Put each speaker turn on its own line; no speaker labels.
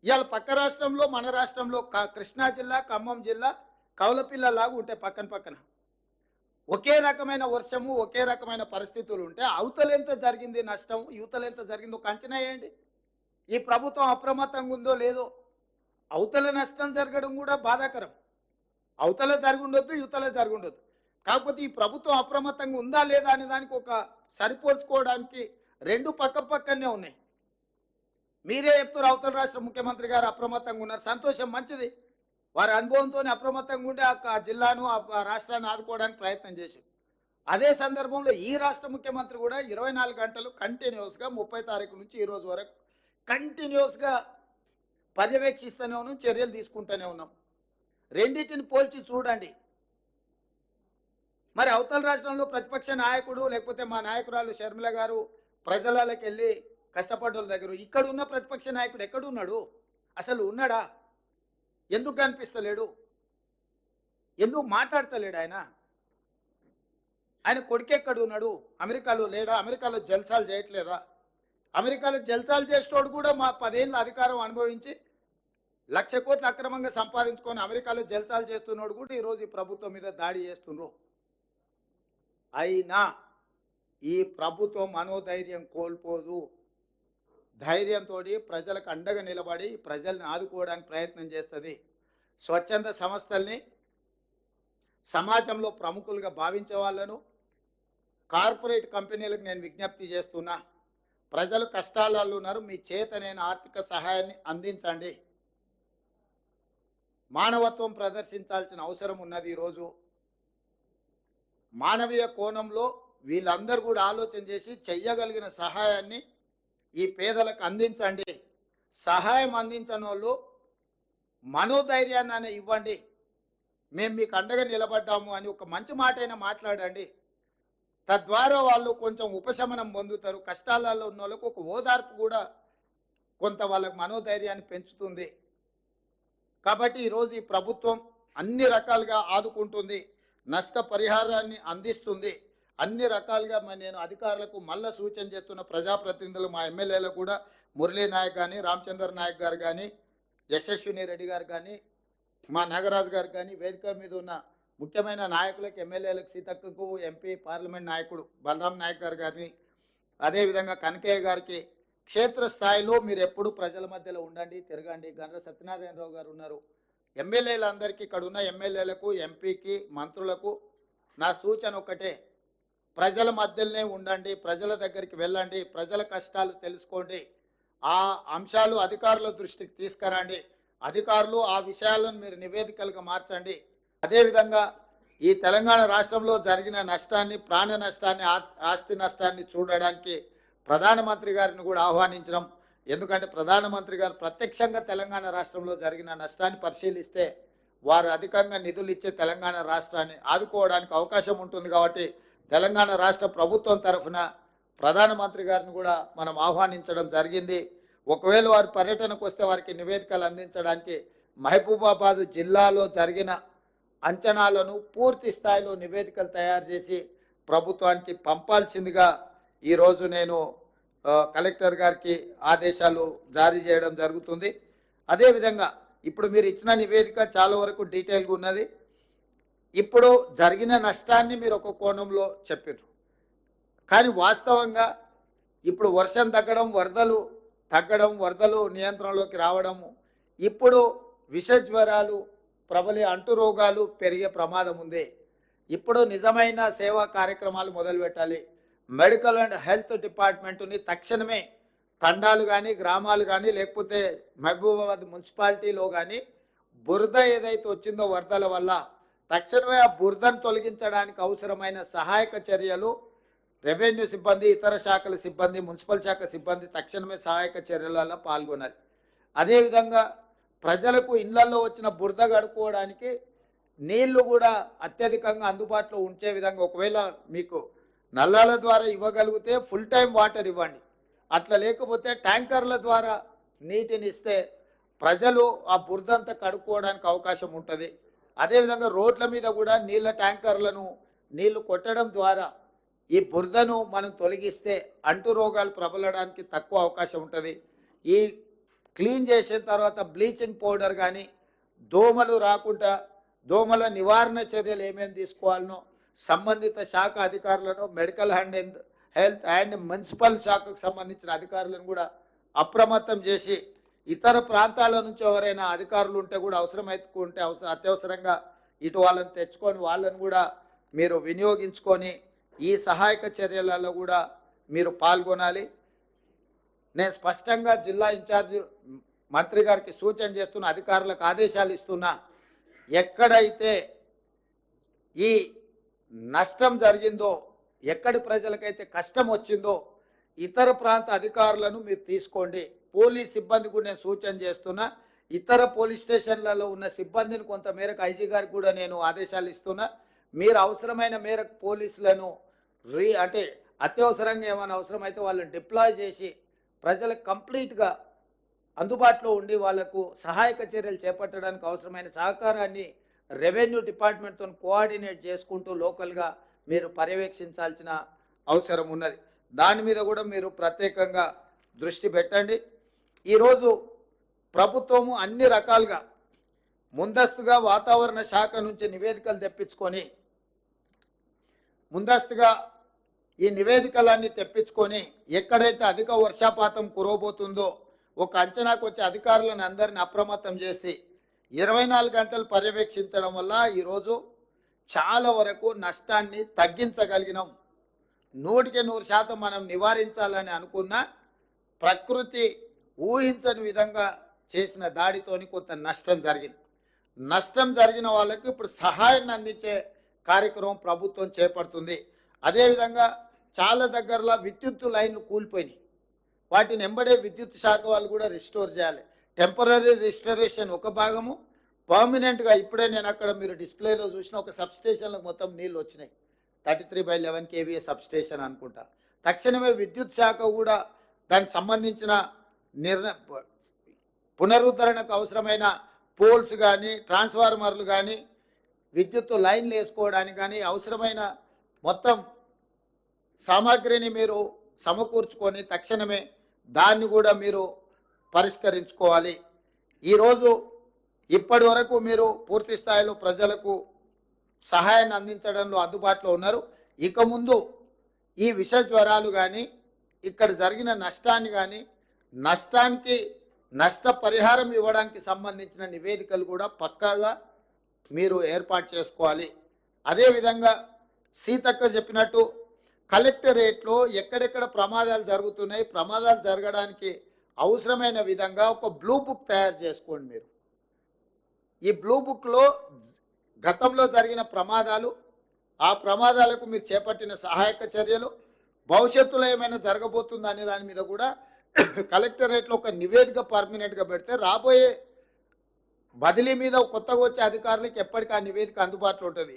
ఇవాళ పక్క రాష్ట్రంలో మన రాష్ట్రంలో కృష్ణా జిల్లా ఖమ్మం జిల్లా కౌలపిల్లలాగా ఉంటాయి పక్కన పక్కన. ఒకే రకమైన వర్షము ఒకే రకమైన పరిస్థితులు ఉంటే అవతలెంత జరిగింది నష్టం, యువతలెంత జరిగిందో ఒక అంచనా వేయండి. ఈ ప్రభుత్వం అప్రమత్తంగా ఉందో లేదో. అవతల నష్టం జరగడం కూడా బాధాకరం. అవతల జరుగుండొద్దు, యువతల జరుగుండొద్దు. కాకపోతే ఈ ప్రభుత్వం అప్రమత్తంగా ఉందా లేదా అనే దానికి ఒక సరిపోల్చుకోవడానికి రెండు పక్క పక్కనే ఉన్నాయి. మీరే చెప్తారు అవతల రాష్ట్ర ముఖ్యమంత్రి గారు అప్రమత్తంగా ఉన్నారు, సంతోషం, మంచిది. వారి అనుభవంతో అప్రమత్తంగా ఉండి ఆ జిల్లాను ఆ రాష్ట్రాన్ని ఆదుకోవడానికి ప్రయత్నం చేశారు. అదే సందర్భంలో ఈ రాష్ట్ర ముఖ్యమంత్రి కూడా 24 గంటలు కంటిన్యూస్గా 30 తారీఖు నుంచి ఈ రోజు వరకు కంటిన్యూస్గా పర్యవేక్షిస్తూనే ఉన్నాం, చర్యలు తీసుకుంటూనే ఉన్నాం. రెండింటిని పోల్చి చూడండి. మరి అవతల రాష్ట్రంలో ప్రతిపక్ష నాయకుడు లేకపోతే మా నాయకురాలు షర్మిల గారు ప్రజలకి వెళ్ళి కష్టపడ్డల దగ్గర, ఇక్కడ ఉన్న ప్రతిపక్ష నాయకుడు ఎక్కడున్నాడు? అసలు ఉన్నాడా? ఎందుకు కనిపిస్తలేడు? ఎందుకు మాట్లాడతలేడు? ఆయన కొడుకెక్కడ ఉన్నాడు? అమెరికాలో లేడా? అమెరికాలో జల్సాలు చేయట్లేదా? అమెరికాలో జల్సాలు చేసేటోడు కూడా మా 10 ఏళ్ళ అధికారం అనుభవించి 1,00,000 కోట్లు అక్రమంగా సంపాదించుకొని అమెరికాలో జల్సాలు చేస్తున్నాడు కూడా ఈరోజు ఈ ప్రభుత్వం మీద దాడి చేస్తున్నారు. అయినా ఈ ప్రభుత్వం మనోధైర్యం కోల్పోదు. ధైర్యంతో ప్రజలకు అండగా నిలబడి ప్రజల్ని ఆదుకోవడానికి ప్రయత్నం చేస్తుంది. స్వచ్ఛంద సంస్థల్ని సమాజంలో ప్రముఖులుగా భావించే వాళ్ళను, కార్పొరేట్ కంపెనీలకు నేను విజ్ఞప్తి చేస్తున్నా, ప్రజలు కష్టాలలో ఉన్నారు, మీ చేతనైన ఆర్థిక సహాయాన్ని అందించండి. మానవత్వం ప్రదర్శించాల్సిన అవసరం ఉన్నది. ఈరోజు మానవీయ కోణంలో వీళ్ళందరూ కూడా ఆలోచన చేసి చెయ్యగలిగిన సహాయాన్ని ఈ పేదలకు అందించండి. సహాయం అందించని వాళ్ళు మనోధైర్యాన్ని ఇవ్వండి, మేము మీకు అండగా నిలబడ్డాము అని ఒక మంచి మాట అయినా మాట్లాడండి. తద్వారా వాళ్ళు కొంచెం ఉపశమనం పొందుతారు. కష్టాలలో ఉన్న వాళ్ళకు ఒక ఓదార్పు కూడా కొంత వాళ్ళకు మనోధైర్యాన్ని పెంచుతుంది. కాబట్టి ఈరోజు ఈ ప్రభుత్వం అన్ని రకాలుగా ఆదుకుంటుంది, నష్టపరిహారాన్ని అందిస్తుంది. అన్ని రకాలుగా నేను అధికారులకు మళ్ళీ సూచన చేస్తున్న ప్రజాప్రతినిధులు, మా ఎమ్మెల్యేలకు కూడా, మురళీ నాయక్ కానీ, రామచంద్ర నాయక్ గారు కానీ, యశస్విని రెడ్డి గారు కానీ, మా నాగరాజు గారు కానీ, వేదిక మీద ఉన్న ముఖ్యమైన నాయకులకు, ఎమ్మెల్యేలకు, సీతక్కకు, ఎంపీ పార్లమెంట్ నాయకుడు బలరాం నాయక్ గారు కానీ, అదేవిధంగా కనకయ్య గారికి, క్షేత్రస్థాయిలో మీరు ఎప్పుడు ప్రజల మధ్యలో ఉండండి, తిరగండి. గండ్ర సత్యనారాయణరావు గారు ఉన్నారు. ఎమ్మెల్యేలందరికీ, ఇక్కడ ఉన్న ఎమ్మెల్యేలకు, ఎంపీకి, మంత్రులకు నా సూచన ఒకటే, ప్రజల మధ్యలోనే ఉండండి, ప్రజల దగ్గరికి వెళ్ళండి, ప్రజల కష్టాలు తెలుసుకోండి. ఆ అంశాలు అధికారుల దృష్టికి తీసుకురండి. అధికారులు ఆ విషయాలను మీరు నివేదికలుగా మార్చండి. అదేవిధంగా ఈ తెలంగాణ రాష్ట్రంలో జరిగిన నష్టాన్ని, ప్రాణ నష్టాన్ని, ఆస్తి నష్టాన్ని చూడడానికి ప్రధానమంత్రి గారిని కూడా ఆహ్వానించడం. ఎందుకంటే ప్రధానమంత్రి గారు ప్రత్యక్షంగా తెలంగాణ రాష్ట్రంలో జరిగిన నష్టాన్ని పరిశీలిస్తే వారు అధికంగా నిధులు ఇచ్చే తెలంగాణ రాష్ట్రాన్ని ఆదుకోవడానికి అవకాశం ఉంటుంది. కాబట్టి తెలంగాణ రాష్ట్ర ప్రభుత్వం తరఫున ప్రధానమంత్రి గారిని కూడా మనం ఆహ్వానించడం జరిగింది. ఒకవేళ వారి పర్యటనకు వస్తే వారికి నివేదికలు అందించడానికి మహబూబాబాద్ జిల్లాలో జరిగిన అంచనాలను పూర్తి స్థాయిలో నివేదికలు తయారు చేసి ప్రభుత్వానికి పంపాల్సిందిగా ఈరోజు నేను కలెక్టర్ గారికి ఆదేశాలు జారీ చేయడం జరుగుతుంది. అదేవిధంగా ఇప్పుడు మీరు ఇచ్చిన నివేదిక చాలా వరకు డీటెయిల్గా ఉన్నది. ఇప్పుడు జరిగిన నష్టాన్ని మీరు ఒక కోణంలో చెప్పారు, కానీ వాస్తవంగా ఇప్పుడు వర్షం తగ్గడం, వరదలు తగ్గడం, వరదలు నియంత్రణలోకి రావడము, ఇప్పుడు విషజ్వరాలు ప్రబలి అంటురోగాలు పెరిగే ప్రమాదం ఉంది. ఇప్పుడు నిజమైన సేవా కార్యక్రమాలు మొదలుపెట్టాలి. మెడికల్ అండ్ హెల్త్ డిపార్ట్మెంటుని తక్షణమే తండాలు కానీ, గ్రామాలు కానీ, లేకపోతే మహబూబాబాద్ మున్సిపాలిటీలో కానీ బురద ఏదైతే వచ్చిందో వరదల వల్ల తక్షణమే ఆ బురదను తొలగించడానికి అవసరమైన సహాయక చర్యలు రెవెన్యూ సిబ్బంది, ఇతర శాఖల సిబ్బంది, మున్సిపల్ శాఖ సిబ్బంది తక్షణమే సహాయక చర్యలలో పాల్గొనాలి. అదేవిధంగా ప్రజలకు ఇళ్లలో వచ్చిన బురద గడుపుకోవడానికి నీళ్లు కూడా అత్యధికంగా అందుబాటులో ఉంచే విధంగా, ఒకవేళ మీకు నల్లాల ద్వారా ఇవ్వగలిగితే ఫుల్ టైం వాటర్ ఇవ్వండి. అట్లా లేకపోతే ట్యాంకర్ల ద్వారా నీటిని ఇస్తే ప్రజలు ఆ బురదంతా కడుక్కోవడానికి అవకాశం ఉంటుంది. అదేవిధంగా రోడ్ల మీద కూడా నీళ్ళ ట్యాంకర్లను నీళ్లు కొట్టడం ద్వారా ఈ బురదను మనం తొలగిస్తే అంటు రోగాలు ప్రబలడానికి తక్కువ అవకాశం ఉంటుంది. ఈ క్లీన్ చేసిన తర్వాత బ్లీచింగ్ పౌడర్ కానీ దోమలు రాకుండా దోమల నివారణ చర్యలు ఏమేమి తీసుకోవాలనో సంబంధిత శాఖ అధికారులను మెడికల్ హెల్త్ అండ్ మున్సిపల్ శాఖకు సంబంధించిన అధికారులను కూడా అప్రమత్తం చేసి ఇతర ప్రాంతాల నుంచి ఎవరైనా అధికారులు ఉంటే కూడా అవసరమైతే అత్యవసరంగా ఇటు వాళ్ళని తెచ్చుకొని వాళ్ళని కూడా మీరు వినియోగించుకొని ఈ సహాయక చర్యలలో కూడా మీరు పాల్గొనాలి. నేను స్పష్టంగా జిల్లా ఇన్ఛార్జ్ మంత్రి గారికి సూచన చేస్తున్న, అధికారులకు ఆదేశాలు ఇస్తున్నా, ఎక్కడైతే ఈ నష్టం జరిగిందో, ఎక్కడి ప్రజలకైతే కష్టం వచ్చిందో ఇతర ప్రాంత అధికారులను మీరు తీసుకోండి. పోలీస్ సిబ్బంది కూడా నేను సూచన చేస్తున్నా. ఇతర పోలీస్ స్టేషన్లలో ఉన్న సిబ్బందిని కొంత మేరకు ఐజీ గారికి కూడా నేను ఆదేశాలు ఇస్తున్నా. మీరు అవసరమైన మేరకు పోలీసులను అంటే అత్యవసరంగా ఏమైనా అవసరమైతే వాళ్ళని డిప్లాయ్ చేసి ప్రజలకు కంప్లీట్గా అందుబాటులో ఉండి వాళ్లకు సహాయక చర్యలు చేపట్టడానికి అవసరమైన సహకారాన్ని రెవెన్యూ డిపార్ట్మెంట్తో కోఆర్డినేట్ చేసుకుంటూ లోకల్గా మీరు పర్యవేక్షించాల్సిన అవసరం ఉన్నది. దాని మీద కూడా మీరు ప్రత్యేకంగా దృష్టి పెట్టండి. ఈరోజు ప్రభుత్వము అన్ని రకాలుగా ముందస్తుగా వాతావరణ శాఖ నుంచి నివేదికలు తెప్పించుకొని ముందస్తుగా ఈ నివేదికలన్నీ తెప్పించుకొని ఎక్కడైతే అధిక వర్షపాతం కురవబోతుందో ఒక అంచనాకు వచ్చే అధికారులను అందరిని అప్రమత్తం చేసి 24 గంటలు పర్యవేక్షించడం వల్ల ఈరోజు చాలా వరకు నష్టాన్ని తగ్గించగలిగినాం. 100% మనం నివారించాలని అనుకున్న ప్రకృతి ఊహించని విధంగా చేసిన దాడితోని కొంత నష్టం జరిగింది. నష్టం జరిగిన వాళ్ళకి ఇప్పుడు సహాయాన్ని అందించే కార్యక్రమం ప్రభుత్వం చేపడుతుంది. అదేవిధంగా చాలా దగ్గరలో విద్యుత్ లైన్లు కూలిపోయినాయి. వాటిని ఎంబడే విద్యుత్ శాఖ వాళ్ళు కూడా రిస్టోర్ చేయాలి. టెంపరీ రిస్టరేషన్ ఒక భాగము, పర్మనెంట్గా ఇప్పుడే నేను అక్కడ మీరు డిస్ప్లేలో చూసిన ఒక సబ్స్టేషన్లకు మొత్తం నీళ్ళు వచ్చినాయి. 33/11 kVA సబ్స్టేషన్ అనుకుంటా. తక్షణమే విద్యుత్ శాఖ కూడా దానికి సంబంధించిన పునరుద్ధరణకు అవసరమైన పోల్స్ కానీ ట్రాన్స్ఫార్మర్లు కానీ విద్యుత్ లైన్లు వేసుకోవడానికి కానీ అవసరమైన మొత్తం సామాగ్రిని మీరు సమకూర్చుకొని తక్షణమే దాన్ని కూడా మీరు పరిష్కరించుకోవాలి. ఈరోజు ఇప్పటి వరకు మీరు పూర్తి స్థాయిలో ప్రజలకు సహాయాన్ని అందించడంలో అందుబాటులో ఉన్నారు. ఇక ముందు ఈ విష జ్వరాలు కానీ ఇక్కడ జరిగిన నష్టాన్ని కానీ నష్టానికి నష్టపరిహారం ఇవ్వడానికి సంబంధించిన నివేదికలు కూడా పక్కాగా మీరు ఏర్పాటు చేసుకోవాలి. అదేవిధంగా సీతక్క చెప్పినట్టు కలెక్టరేట్లో ఎక్కడెక్కడ ప్రమాదాలు జరుగుతున్నాయి, ప్రమాదాలు జరగడానికి అవసరమైన విధంగా ఒక బ్లూ బుక్ తయారు చేసుకోండి. మీరు ఈ బ్లూ బుక్లో గతంలో జరిగిన ప్రమాదాలు, ఆ ప్రమాదాలకు మీరు చేపట్టిన సహాయక చర్యలు, భవిష్యత్తులో ఏమైనా జరగబోతుందా అనే దాని మీద కూడా కలెక్టరేట్లో ఒక నివేదిక పర్మనెంట్గా పెడితే రాబోయే బదిలీ మీద కొత్తగా వచ్చే అధికారులకు ఎప్పటికీ ఆ నివేదిక అందుబాటులో ఉంటుంది.